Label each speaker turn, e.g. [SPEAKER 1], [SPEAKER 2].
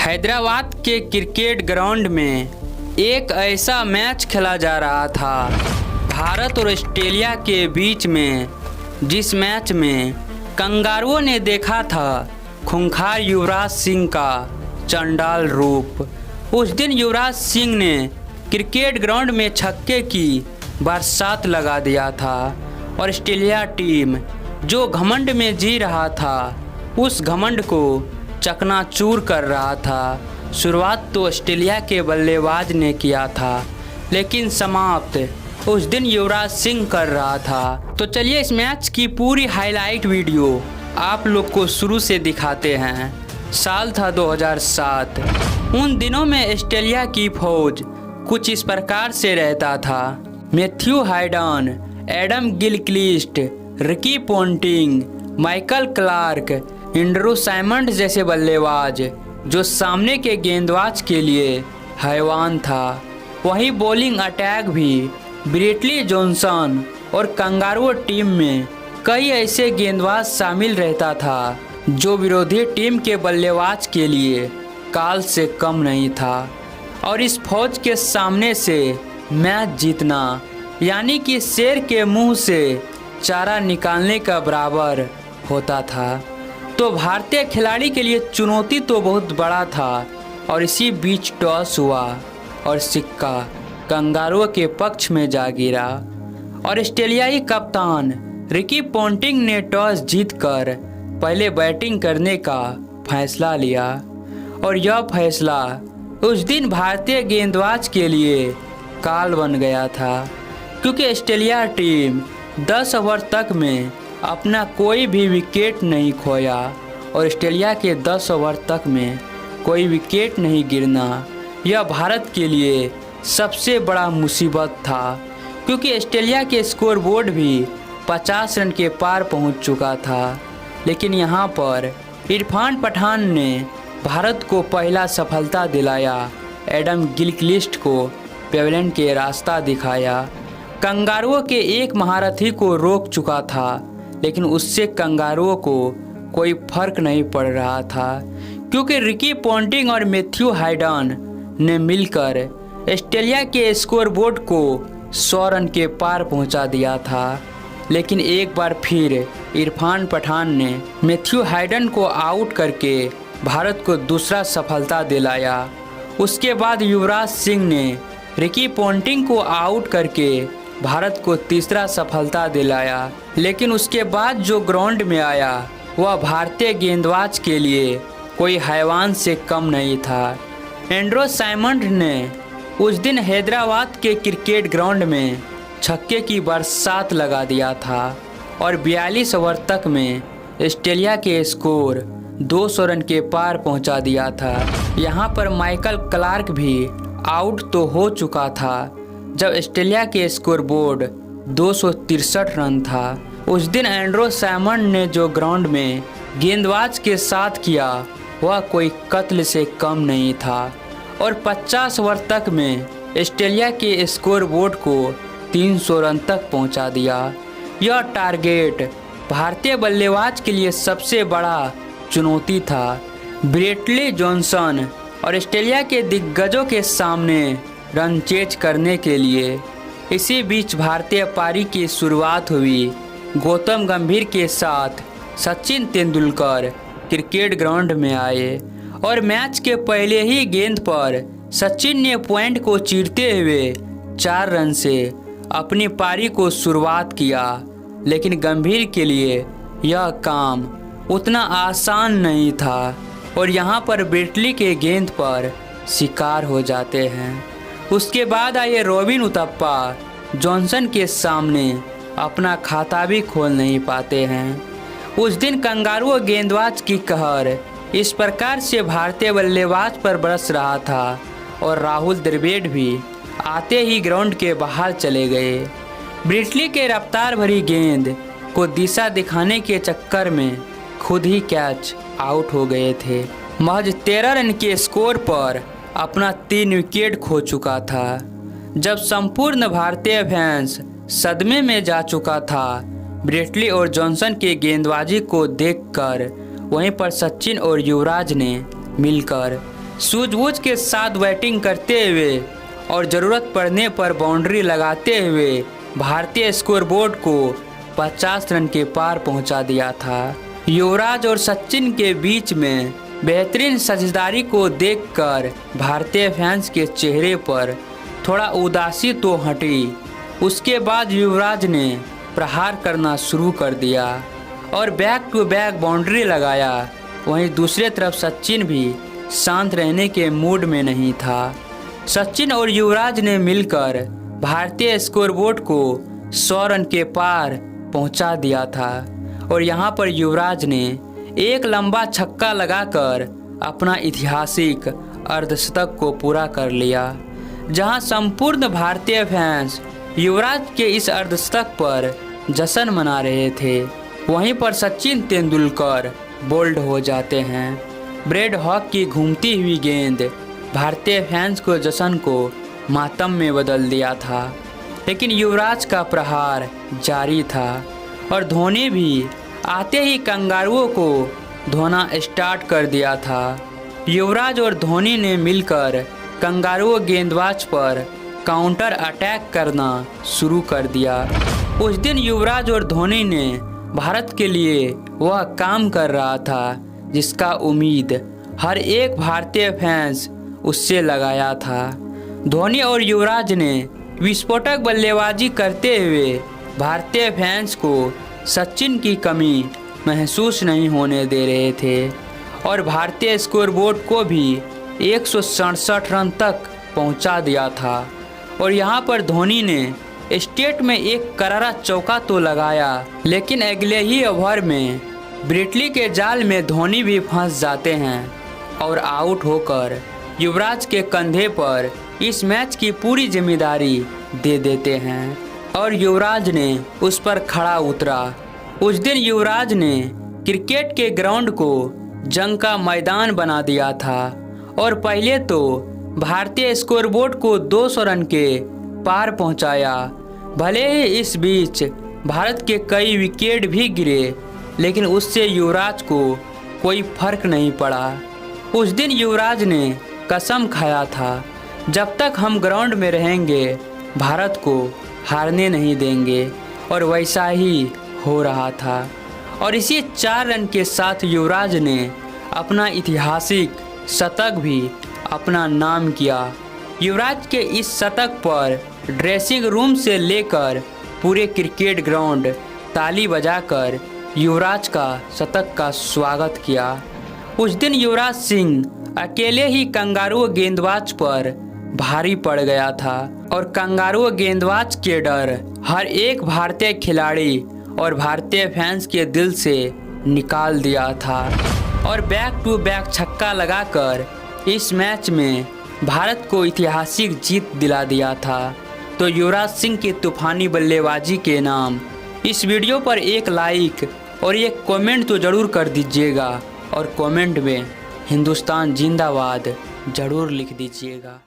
[SPEAKER 1] हैदराबाद के cricket ground में एक ऐसा मैच खेला जा रहा था भारत और ऑस्ट्रेलिया के बीच में, जिस मैच में कंगारुओं ने देखा था खूंखार युवराज सिंह का चंडाल रूप। उस दिन युवराज सिंह ने क्रिकेट ग्राउंड में छक्के की बरसात लगा दिया था और ऑस्ट्रेलिया टीम जो घमंड में जी रहा था उस घमंड को चकनाचूर कर रहा था। शुरुआत तो ऑस्ट्रेलिया के बल्लेबाज ने किया था, लेकिन समाप्त उस दिन युवराज सिंह कर रहा था। तो चलिए इस मैच की पूरी हाईलाइट वीडियो आप लोग को शुरू से दिखाते हैं। साल था 2007। उन दिनों में ऑस्ट्रेलिया की फौज कुछ इस प्रकार से रहता था। Matthew Hayden, Adam Gilchrist, Ricky Ponting, Michael Clarke, Andrew Symonds जैसे बल्लेबाज जो सामने के गेंदबाज के लिए हैवान था। वहीं बॉलिंग अटैक भी ब्रिटली जॉनसन और कंगारुओं टीम में कई ऐसे गेंदबाज शामिल रहता था जो विरोधी टीम के बल्लेबाज के लिए काल से कम नहीं था। और इस फौज के सामने से मैच जीतना यानी कि शेर के मुंह से चारा निकालने का बराबर होता था। तो भारतीय खिलाड़ी के लिए चुनौती तो बहुत बड़ा था और इसी बीच टॉस हुआ और सिक्का कंगारुओं के पक्ष में जा गिरा और ऑस्ट्रेलियाई कप्तान रिकी पोंटिंग ने टॉस जीतकर पहले बैटिंग करने का फैसला लिया। और यह फैसला उस दिन भारतीय गेंदबाज के लिए काल बन गया था, क्योंकि ऑस्ट्रेलिया टीम 10 ओवर तक में अपना कोई भी विकेट नहीं खोया और ऑस्ट्रेलिया के 10 ओवर तक में कोई विकेट नहीं गिरना यह भारत के लिए सबसे बड़ा मुसीबत था, क्योंकि ऑस्ट्रेलिया के स्कोर बोर्ड भी 50 रन के पार पहुंच चुका था। लेकिन यहां पर इरफान पठान ने भारत को पहला सफलता दिलाया, एडम गिलक्रिस्ट को पेवेलियन के रास्ता दिखाया। कंगारुओं के एक महारथी को रोक चुका था, लेकिन उससे कंगारुओं को कोई फर्क नहीं पड़ रहा था, क्योंकि रिकी पोंटिंग और मैथ्यू हाइडन ने मिलकर ऑस्ट्रेलिया के स्कोर बोर्ड को 100 रन के पार पहुंचा दिया था। लेकिन एक बार फिर इरफान पठान ने मैथ्यू हाइडन को आउट करके भारत को दूसरा सफलता दिलाया। उसके बाद युवराज सिंह ने रिकी पोंटिंग को आउट करके भारत को तीसरा सफलता दिलाया। लेकिन उसके बाद जो ग्राउंड में आया वह भारतीय गेंदबाज के लिए कोई हैवान से कम नहीं था। एंड्रू साइमंड ने उस दिन हैदराबाद के क्रिकेट ग्राउंड में छक्के की बरसात लगा दिया था और 42 ओवर तक में ऑस्ट्रेलिया के स्कोर 200 रन के पार पहुंचा दिया था। यहां पर माइकल क्लार्क भी आउट तो हो चुका था जब ऑस्ट्रेलिया के स्कोर बोर्ड 263 रन था। उस दिन एंड्रू साइमंड ने जो ग्राउंड में गेंदबाज के साथ किया वह कोई कत्ल से कम नहीं था और 50 ओवर तक में ऑस्ट्रेलिया के स्कोर बोर्ड को 300 रन तक पहुंचा दिया। यह टारगेट भारतीय बल्लेबाज के लिए सबसे बड़ा चुनौती था। ब्रिटली जॉनसन और ऑस्ट्रेलिया के दिग्गजों के सामने रन चेज करने के लिए। इसी बीच भारतीय पारी की शुरुआत हुई। गौतम गंभीर के साथ सचिन तेंदुलकर क्रिकेट ग्राउंड में आए और मैच के पहले ही गेंद पर सचिन ने पॉइंट को चीरते हुए 4 रन से अपनी पारी को शुरुआत किया। लेकिन गंभीर के लिए यह काम उतना आसान नहीं था और यहाँ पर ब्रिटली के गेंद पर शिकार हो जाते हैं। उसके बाद आए रॉबिन उथप्पा जॉनसन के सामने अपना खाता भी खोल नहीं पाते हैं। उस दिन कंगारुओं गेंदबाज की कहर इस प्रकार से भारतीय बल्लेबाज पर बरस रहा था और राहुल द्रविड़ भी आते ही ग्राउंड के बाहर चले गए। ब्रिटली के रफ्तार भरी गेंद को दिशा दिखाने के चक्कर में खुद ही कैच आउट हो गए थे। महज 13 रन के स्कोर पर अपना 3 विकेट खो चुका था। जब संपूर्ण भारतीय फैंस सदमे में जा चुका था, ब्रिटली और जॉनसन के गेंदबाजी को देखकर वहीं पर सचिन और युवराज ने मिलकर सूझबूझ के साथ बैटिंग करते हुए और ज़रूरत पड़ने पर बाउंड्री लगाते हुए भारतीय स्कोरबोर्ड को 50 रन के पार पहुंचा दिया था। युवराज और सचिन के बीच में बेहतरीन साझेदारी को देखकर भारतीय फैंस के चेहरे पर थोड़ा उदासी तो हटी। उसके बाद युवराज ने प्रहार करना शुरू कर दिया और बैक टू बैक बाउंड्री लगाया। वहीं दूसरी तरफ सचिन भी शांत रहने के मूड में नहीं था। सचिन और युवराज ने मिलकर भारतीय स्कोरबोर्ड को 100 रन के पार पहुंचा दिया था और यहां पर युवराज ने एक लंबा छक्का लगाकर अपना ऐतिहासिक अर्धशतक को पूरा कर लिया, जहां संपूर्ण भारतीय फैंस युवराज के इस अर्धशतक पर जश्न मना रहे थे। वहीं पर सचिन तेंदुलकर बोल्ड हो जाते हैं। ब्रेड हॉक की घूमती हुई गेंद भारतीय फैंस को जश्न को मातम में बदल दिया था, लेकिन युवराज का प्रहार जारी था और धोनी भी आते ही कंगारुओं को धोना स्टार्ट कर दिया था। युवराज और धोनी ने मिलकर कंगारुओं गेंदबाज पर काउंटर अटैक करना शुरू कर दिया। उस दिन युवराज और धोनी ने भारत के लिए वह काम कर रहा था जिसका उम्मीद हर एक भारतीय फैंस उससे लगाया था। धोनी और युवराज ने विस्फोटक बल्लेबाजी करते हुए भारतीय फैंस को सचिन की कमी महसूस नहीं होने दे रहे थे और भारतीय स्कोरबोर्ड को भी 167 रन तक पहुंचा दिया था। और यहां पर धोनी ने स्टेट में एक करारा चौका तो लगाया, लेकिन अगले ही ओवर में ब्रिटली के जाल में धोनी भी फंस जाते हैं और आउट होकर युवराज के कंधे पर इस मैच की पूरी जिम्मेदारी दे देते हैं और युवराज ने उस पर खड़ा उतरा। उस दिन युवराज ने क्रिकेट के ग्राउंड को जंग का मैदान बना दिया था और पहले तो भारतीय स्कोरबोर्ड को 200 रन के पार पहुंचाया। भले ही इस बीच भारत के कई विकेट भी गिरे, लेकिन उससे युवराज को कोई फर्क नहीं पड़ा। उस दिन युवराज ने कसम खाया था, जब तक हम ग्राउंड में रहेंगे भारत को हारने नहीं देंगे, और वैसा ही हो रहा था। और इसी 4 रन के साथ युवराज ने अपना ऐतिहासिक शतक भी अपना नाम किया। युवराज के इस शतक पर ड्रेसिंग रूम से लेकर पूरे क्रिकेट ग्राउंड ताली बजाकर युवराज का शतक का स्वागत किया। उस दिन युवराज सिंह अकेले ही कंगारू गेंदबाज पर भारी पड़ गया था और कंगारू गेंदबाज के डर हर एक भारतीय खिलाड़ी और भारतीय फैंस के दिल से निकाल दिया था और बैक टू बैक छक्का लगाकर इस मैच में भारत को ऐतिहासिक जीत दिला दिया था। तो युवराज सिंह की तूफानी बल्लेबाजी के नाम इस वीडियो पर एक लाइक और एक कमेंट तो ज़रूर कर दीजिएगा और कमेंट में हिंदुस्तान जिंदाबाद ज़रूर लिख दीजिएगा।